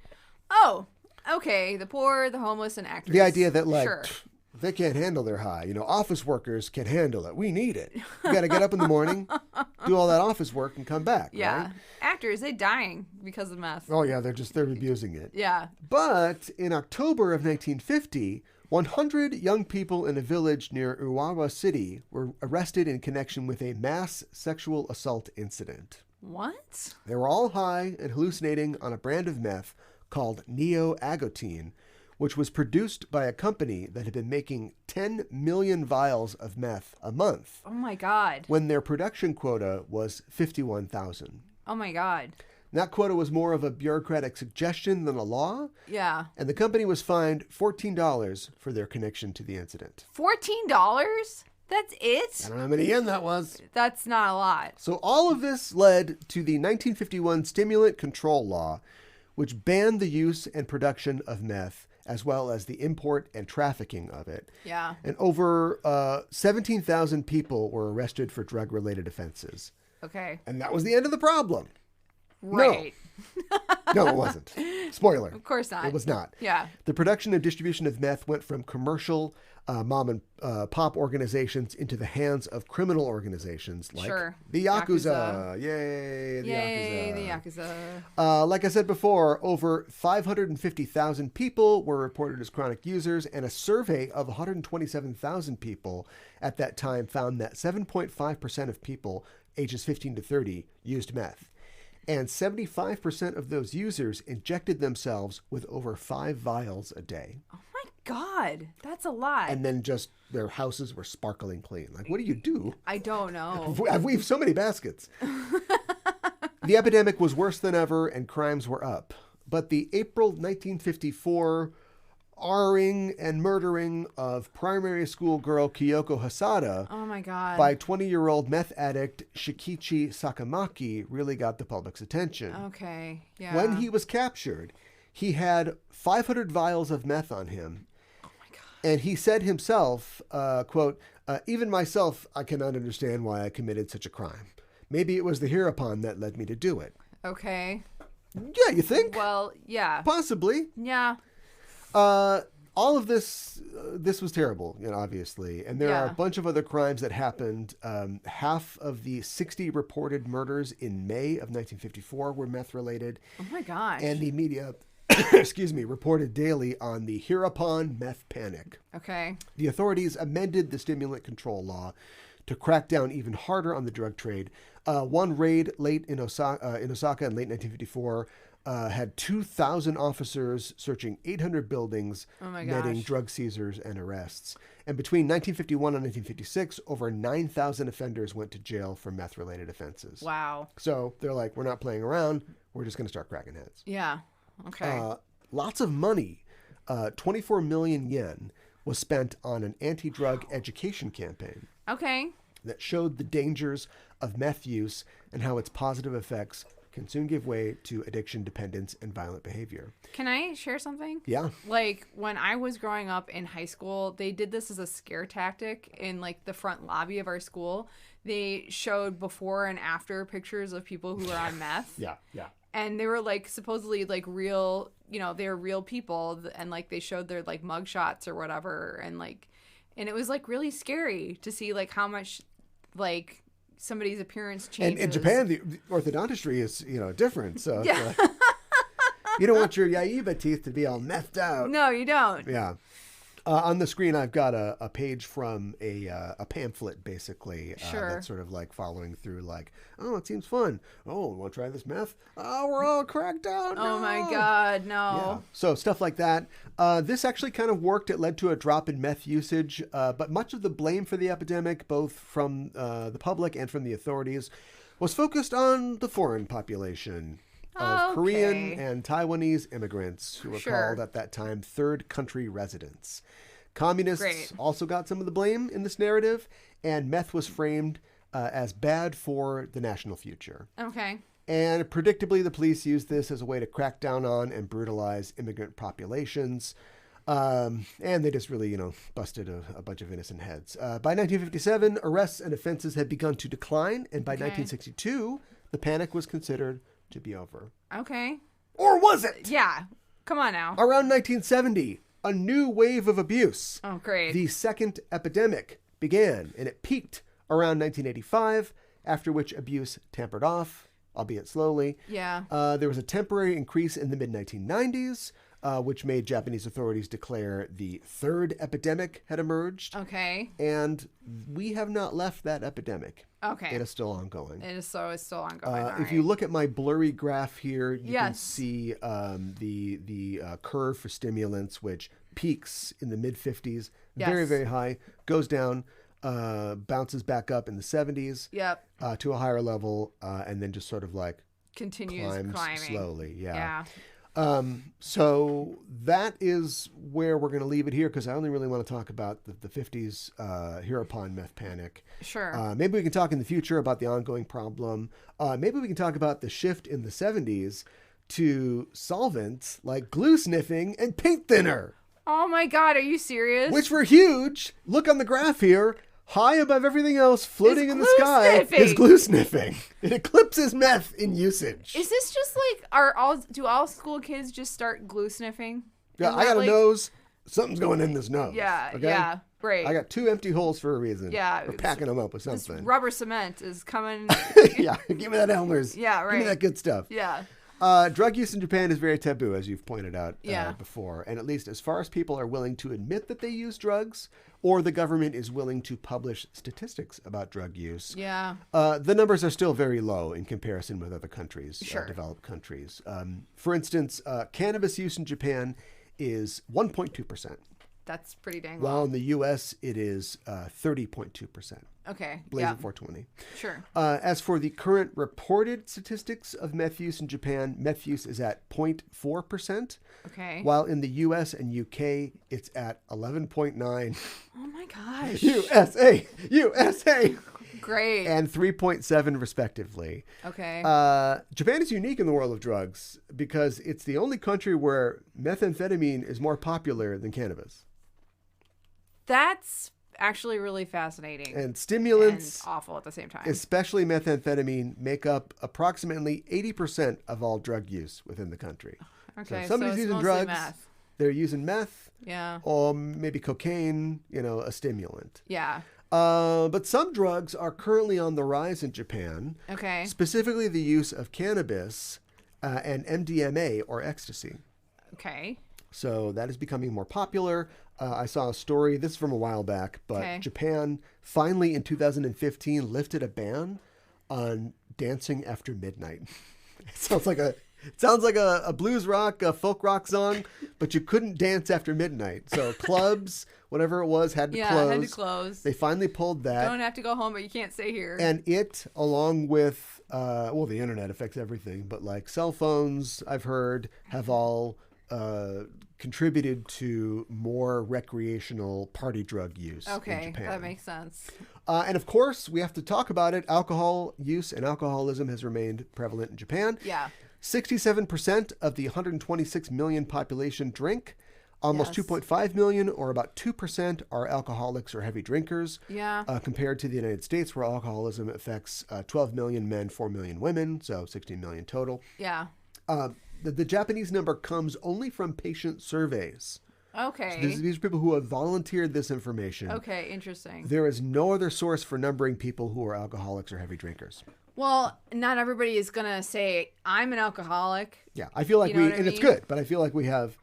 Oh, okay. The poor, the homeless, and actors. The idea that, Sure. they can't handle their high. Office workers can handle it. We need it. You got to get up in the morning, do all that office work, and come back. Yeah. Right? Actors, they're dying because of meth. Oh, yeah. They're abusing it. Yeah. But in October of 1950, 100 young people in a village near Urawa City were arrested in connection with a mass sexual assault incident. What? They were all high and hallucinating on a brand of meth called neo-agotine, which was produced by a company that had been making 10 million vials of meth a month. Oh my God. When their production quota was 51,000. Oh my God. That quota was more of a bureaucratic suggestion than a law. Yeah. And the company was fined $14 for their connection to the incident. $14? That's it? I don't know how many yen that was. That's not a lot. So all of this led to the 1951 Stimulant Control Law, which banned the use and production of meth, as well as the import and trafficking of it. Yeah. And over 17,000 people were arrested for drug-related offenses. Okay. And that was the end of the problem. Right. No, it wasn't. Spoiler. Of course not. It was not. Yeah. The production and distribution of meth went from commercial mom and pop organizations into the hands of criminal organizations like the Yakuza. Yay, the Yay, Yakuza. the Yakuza. Like I said before, over 550,000 people were reported as chronic users, and a survey of 127,000 people at that time found that 7.5% of people ages 15 to 30 used meth. And 75% of those users injected themselves with over 5 vials a day. Oh my God, that's a lot. And then just their houses were sparkling clean. Like, what do you do? I don't know. I've weaved so many baskets. The epidemic was worse than ever, and crimes were up. But the April 1954 R-ing and murdering of primary school girl Kyoko Hasada Oh my God. by 20-year-old meth addict Shikichi Sakamaki really got the public's attention. Okay, yeah. When he was captured, he had 500 vials of meth on him. Oh my God. And he said himself, quote, even myself, I cannot understand why I committed such a crime. Maybe it was the Hiropon that led me to do it. Okay. Yeah, you think? Well, yeah. Possibly. Yeah. All of this was terrible, obviously. And there are a bunch of other crimes that happened. Half of the 60 reported murders in May of 1954 were meth-related. Oh my gosh. And the media, reported daily on the Hiropon Meth Panic. Okay. The authorities amended the stimulant control law to crack down even harder on the drug trade. One raid late in Osaka in late 1954 had 2,000 officers searching 800 buildings, netting drug seizures and arrests. And between 1951 and 1956, over 9,000 offenders went to jail for meth-related offenses. Wow. So they're like, we're not playing around. We're just going to start cracking heads. Yeah. Okay. Lots of money, 24 million yen, was spent on an anti-drug education campaign. Okay. That showed the dangers of meth use and how its positive effects can soon give way to addiction, dependence, and violent behavior. Can I share something? Yeah. Like, when I was growing up in high school, they did this as a scare tactic in, like, the front lobby of our school. They showed before and after pictures of people who were on meth. Yeah. And they were, like, supposedly, like, real, they were real people. And, like, they showed their, like, mug shots or whatever. And, like, and it was, like, really scary to see, like, how much, like, somebody's appearance changes. And in Japan, the orthodontistry is, different. So yeah. You don't want your yaiba teeth to be all methed out. No, you don't. Yeah. On the screen, I've got a page from a pamphlet, basically. Sure. That's sort of like following through, like, oh, it seems fun. Oh, want to try this meth? Oh, we're all cracked out. Oh No. my God, no. Yeah. So stuff like that. This actually kind of worked. It led to a drop in meth usage, but much of the blame for the epidemic, both from the public and from the authorities, was focused on the foreign population of Korean and Taiwanese immigrants who were called at that time third country residents. Communists also got some of the blame in this narrative, and meth was framed as bad for the national future. Okay. And predictably, the police used this as a way to crack down on and brutalize immigrant populations. And they just really, busted a bunch of innocent heads. By 1957, arrests and offenses had begun to decline. And by 1962, the panic was considered to be over. Okay. Or was it? Yeah. Come on now. Around 1970, a new wave of abuse. Oh, great. The second epidemic began, and it peaked around 1985, after which abuse tapered off, albeit slowly. Yeah. There was a temporary increase in the mid-1990s, which made Japanese authorities declare the third epidemic had emerged. Okay. And we have not left that epidemic. Okay. It is still ongoing. It's still ongoing. If you look at my blurry graph here, you can Yes. see the curve for stimulants, which peaks in the mid-50s, very, Yes. very high, goes down, bounces back up in the 70s Yep. to a higher level, and then just sort of like Continues climbs climbing. slowly. Yeah. So that is where we're going to leave it here, because I only really want to talk about the 50s Hiropon Meth Panic. Sure. Maybe we can talk in the future about the ongoing problem. Maybe we can talk about the shift in the 70s to solvents like glue sniffing and paint thinner, Oh my God, are you serious? which were huge. Look on the graph here. High above everything else, floating Is in the glue sky, sniffing. is glue sniffing. It eclipses meth in usage. Is this just like do all school kids just start glue sniffing? Yeah, Is I that got a like- nose. Something's going in this nose. Yeah, okay? yeah, great. I got 2 empty holes for a reason. Yeah, We're packing them up with This something. rubber cement is coming. Yeah, give me that Elmer's. Yeah, Give me right. that good stuff. Yeah. Drug use in Japan is very taboo, as you've pointed out Yeah. before. And at least as far as people are willing to admit that they use drugs, or the government is willing to publish statistics about drug use, Yeah. the numbers are still very low in comparison with other countries, Sure. developed countries. For instance, cannabis use in Japan is 1.2%, That's pretty dang while low. in the U.S. it is 30.2%. Okay. Blaze Yeah. at 420. Sure. As for the current reported statistics of meth use in Japan, meth use is at 0.4%, Okay. while in the U.S. and U.K. it's at 11.9. Oh my gosh. USA, Great. and 3.7 respectively. Okay. Japan is unique in the world of drugs because it's the only country where methamphetamine is more popular than cannabis. That's actually really fascinating And stimulants, and awful at the same time. especially methamphetamine, make up approximately 80% of all drug use within the country. Okay. if somebody's it's using mostly drugs, meth. they're using meth Yeah. or maybe cocaine, a stimulant. Yeah. But some drugs are currently on the rise in Japan, Okay. specifically the use of cannabis and MDMA or ecstasy. Okay. So that is becoming more popular. I saw a story, this is from a while back, but Okay. Japan finally in 2015 lifted a ban on dancing after midnight. It sounds like a blues rock, a folk rock song, but you couldn't dance after midnight. So clubs, whatever it was, had to Yeah. close. Had to close. They finally pulled that. Don't have to go home, but you can't stay here. And it, along with, the internet affects everything, but like cell phones, I've heard, have all contributed to more recreational party drug use in Okay. Japan. That makes sense. And of course, we have to talk about it. Alcohol use and alcoholism has remained prevalent in Japan. Yeah. 67% of the 126 million population drink. Almost Yes. 2.5 million, or about 2%, are alcoholics or heavy drinkers. Yeah. Compared to the United States, where alcoholism affects 12 million men, 4 million women, so 16 million total. Yeah. The Japanese number comes only from patient surveys. Okay. So these are people who have volunteered this information. Okay. Interesting. There is no other source for numbering people who are alcoholics or heavy drinkers. Well, not everybody is gonna say I'm an alcoholic. Yeah, I feel like You know what I and it's mean? good, but I feel like we have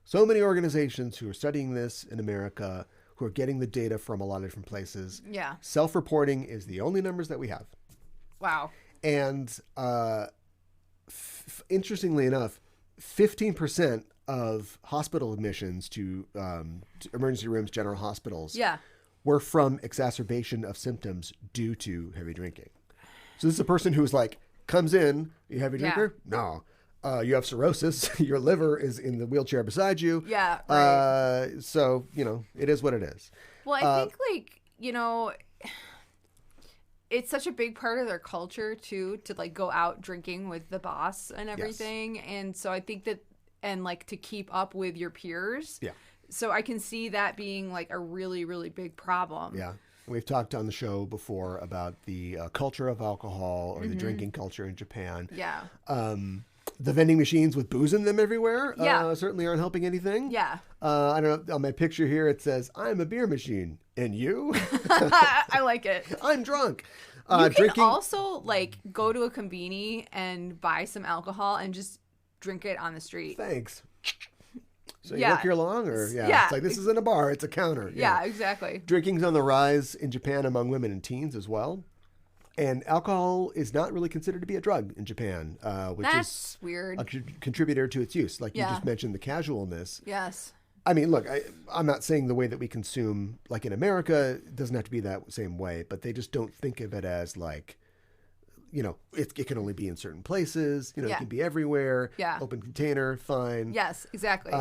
so many organizations who are studying this in America, who are getting the data from a lot of different places. Yeah. Self-reporting is the only numbers that we have. Wow. And interestingly enough, 15% of hospital admissions to emergency rooms, general hospitals, were from exacerbation of symptoms due to heavy drinking. So this is a person who's like, comes in, you heavy drinker? No. You have cirrhosis. Your liver is in the wheelchair beside you. Yeah. Right. So, it is what it is. Well, I think, it's such a big part of their culture, too, to, go out drinking with the boss and everything. Yes. And so I think that, and, to keep up with your peers. Yeah. So I can see that being, a really, really big problem. Yeah. We've talked on the show before about the culture of alcohol or the drinking culture in Japan. Yeah. The vending machines with booze in them everywhere certainly aren't helping anything. Yeah. I don't know. On my picture here, it says, "I'm a beer machine." And you? I like it. I'm drunk. You can also, go to a conveni and buy some alcohol and just drink it on the street. Thanks. So you work here long? Or it's like, this isn't a bar, it's a counter. Yeah, exactly. Drinking's on the rise in Japan among women and teens as well. And alcohol is not really considered to be a drug in Japan, which is weird. A contributor to its use. Like you just mentioned, the casualness. Yes. I mean, look, I'm not saying the way that we consume, like in America, it doesn't have to be that same way, but they just don't think of it as it can only be in certain places. It can be everywhere. Yeah. Open container, fine. Yes, exactly.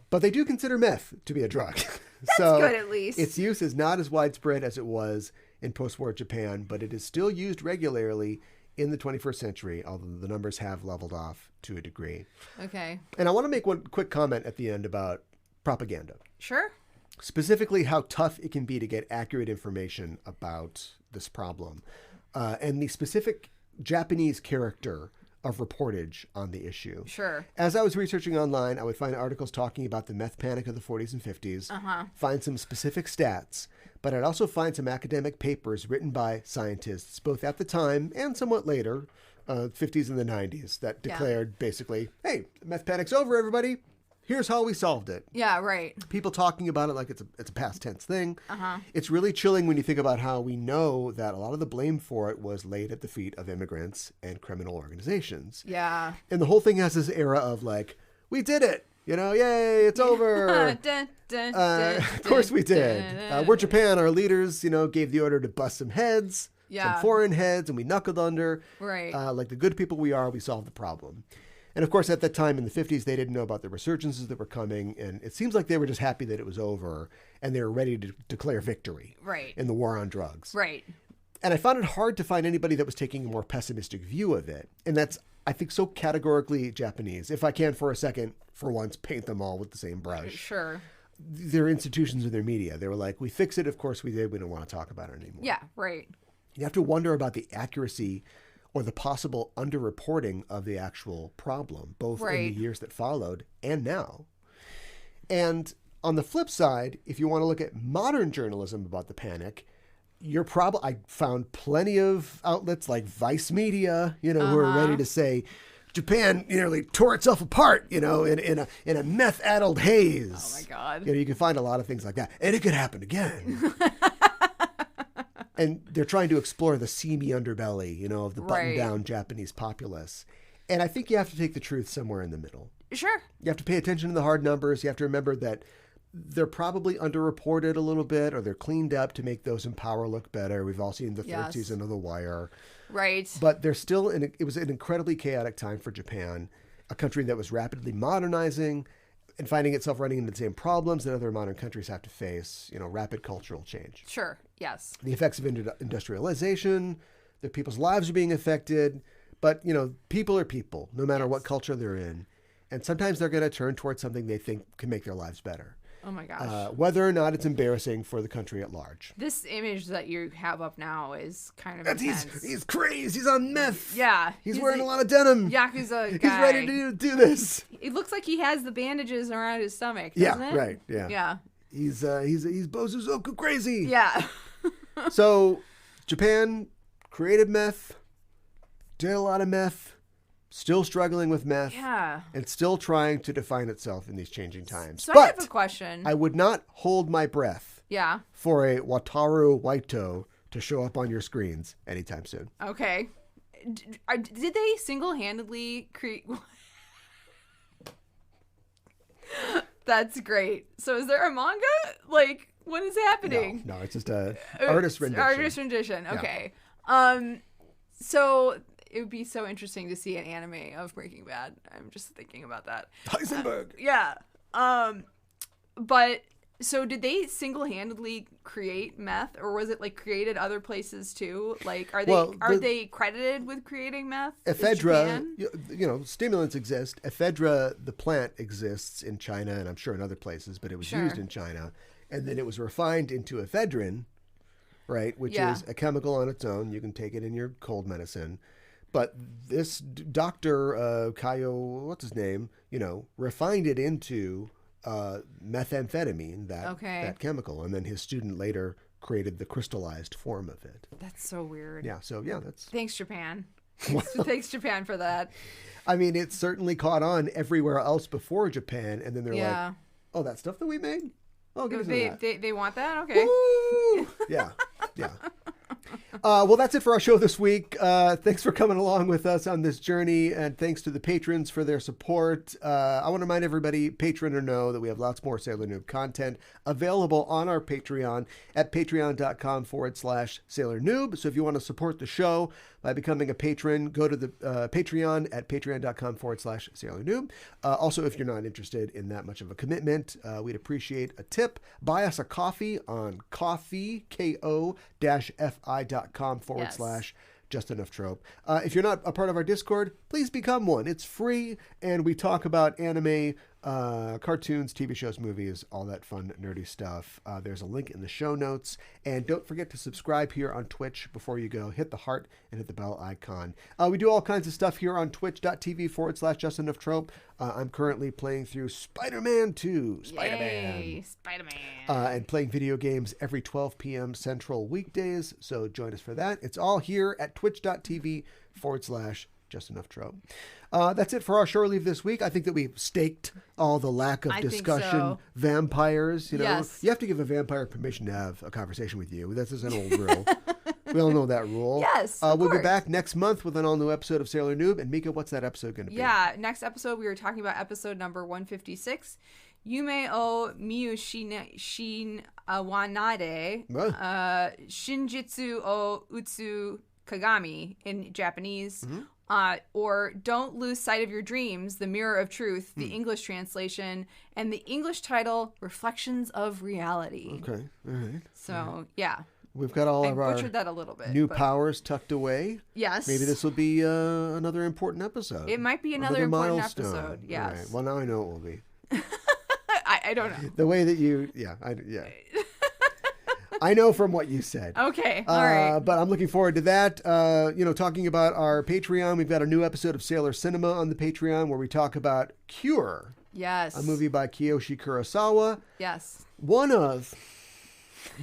But they do consider meth to be a drug. That's good, at least. Its use is not as widespread as it was in post-war Japan, but it is still used regularly in the 21st century, although the numbers have leveled off to a degree. Okay. And I want to make one quick comment at the end about propaganda. Sure. Specifically, how tough it can be to get accurate information about this problem, and the specific Japanese character of reportage on the issue. Sure. As I was researching online, I would find articles talking about the meth panic of the 40s and 50s, find some specific stats, but I'd also find some academic papers written by scientists, both at the time and somewhat later, 50s and the 90s, that declared basically, hey, the meth panic's over, everybody. Here's how we solved it. Yeah, right. People talking about it like it's a past tense thing. It's really chilling when you think about how we know that a lot of the blame for it was laid at the feet of immigrants and criminal organizations. Yeah. And the whole thing has this era of we did it. Yay, it's over. Of course we did. We're Japan. Our leaders, gave the order to bust some heads, some foreign heads, and we knuckled under. Right. Like the good people we are, we solved the problem. And of course, at that time in the 50s, they didn't know about the resurgences that were coming. And it seems like they were just happy that it was over and they were ready to declare victory in the war on drugs. Right. And I found it hard to find anybody that was taking a more pessimistic view of it. And that's, I think, so categorically Japanese. If I can, for a second, for once, paint them all with the same brush. Sure. Their institutions and their media, they were like, we fixed it. Of course we did. We don't want to talk about it anymore. Yeah, right. You have to wonder about the accuracy or the possible underreporting of the actual problem, both in the years that followed and now. And on the flip side, if you want to look at modern journalism about the panic, I found plenty of outlets like Vice Media, who are ready to say, Japan nearly tore itself apart, in a meth-addled haze. Oh my God. You can find a lot of things like that. And it could happen again. And they're trying to explore the seamy underbelly, of the button-down Japanese populace. And I think you have to take the truth somewhere in the middle. Sure. You have to pay attention to the hard numbers. You have to remember that they're probably underreported a little bit, or they're cleaned up to make those in power look better. We've all seen the third season of The Wire. Right. But they're still it was an incredibly chaotic time for Japan, a country that was rapidly modernizing and finding itself running into the same problems that other modern countries have to face, rapid cultural change. Sure, yes. The effects of industrialization, the people's lives are being affected, but, people are people, no matter what culture they're in. And sometimes they're going to turn towards something they think can make their lives better. Oh my gosh. Whether or not it's embarrassing for the country at large. This image that you have up now is kind of intense. He's crazy. He's on meth. Yeah. He's wearing a lot of denim. Yakuza guy. He's ready to do this. It looks like he has the bandages around his stomach, doesn't it? Right. Yeah. Yeah. He's Bozuzoku crazy. Yeah. So, Japan created meth, did a lot of meth, still struggling with meth, Yeah. and still trying to define itself in these changing times. So But I have a question. I would not hold my breath Yeah. for a Wataru Waito to show up on your screens anytime soon. Okay. Did they single-handedly create... That's great. So is there a manga? Like, what is happening? No, it's just a artist rendition. Artist rendition. Okay. So it would be so interesting to see an anime of Breaking Bad. I'm just thinking about that. Heisenberg. Yeah. But so did they single-handedly create meth, or was it like created other places too? Like, are they credited with creating meth? Ephedra, stimulants exist. Ephedra, the plant, exists in China, and I'm sure in other places, but it was used in China, and then it was refined into ephedrine, right, which is a chemical on its own. You can take it in your cold medicine. But this doctor, Kaio, what's his name, refined it into methamphetamine, that chemical, and then his student later created the crystallized form of it. That's so weird. Yeah, so that's... Thanks, Japan. Thanks, Japan, for that. I mean, it certainly caught on everywhere else before Japan, and then they're like, oh, that stuff that we made? Oh, give us that. They want that? Okay. Woo! Yeah. Well, that's it for our show this week. Thanks for coming along with us on this journey, and thanks to the patrons for their support. I want to remind everybody, patron or no, that we have lots more Sailor Noob content available on our Patreon at patreon.com/Sailor Noob. So if you want to support the show by becoming a patron, go to the Patreon at patreon.com/Sailor Noob. Also, if you're not interested in that much of a commitment, we'd appreciate a tip. Buy us a coffee on coffee, ko-fi.com/Just Enough Trope. If you're not a part of our Discord, please become one. It's free, and we talk about anime, cartoons, TV shows, movies, all that fun, nerdy stuff. There's a link in the show notes. And don't forget to subscribe here on Twitch before you go. Hit the heart and hit the bell icon. We do all kinds of stuff here on twitch.tv/Just Enough Trope. I'm currently playing through Spider-Man 2. Yay, Spider-Man. And playing video games every 12 p.m. Central weekdays. So join us for that. It's all here at twitch.tv/Just Enough Trope. That's it for our shore leave this week. I think that we've staked all the lack of discussion. So. Vampires, Yes. You have to give a vampire permission to have a conversation with you. That's just an old rule. We all know that rule. Yes, we'll be back next month with an all-new episode of Sailor Noob. And Mika, what's that episode going to be? Yeah, next episode we were talking about episode number 156. Yume o Miyu Shin Wanade, Shinjitsu o Utsu Kagami in Japanese. Mm-hmm. Or Don't Lose Sight of Your Dreams, The Mirror of Truth, the English translation, and the English title, Reflections of Reality. Okay, all right. So, yeah. We've got all of our butchered that a little bit, new powers tucked away. Yes. Maybe this will be another important episode. It might be another important milestone. episode, yes. Right. Well, now I know it will be. I don't know. The way that you, I know from what you said. Okay, all right. But I'm looking forward to that. Talking about our Patreon, we've got a new episode of Sailor Cinema on the Patreon where we talk about Cure. Yes. A movie by Kiyoshi Kurosawa. Yes. One of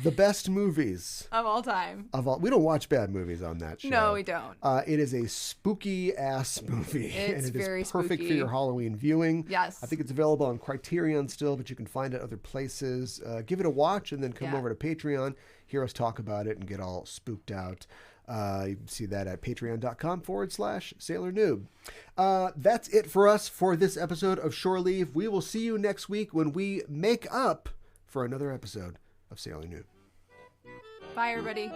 the best movies of all time. We don't watch bad movies on that show. No, we don't. It is a spooky ass movie. It's and it very is perfect spooky. for your Halloween viewing. Yes. I think it's available on Criterion still, but you can find it other places. Give it a watch and then come over to Patreon, hear us talk about it and get all spooked out. You can see that at patreon.com/Sailor Noob. That's it for us for this episode of Shore Leave. We will see you next week when we make up for another episode of Sailor Noob. Bye, everybody.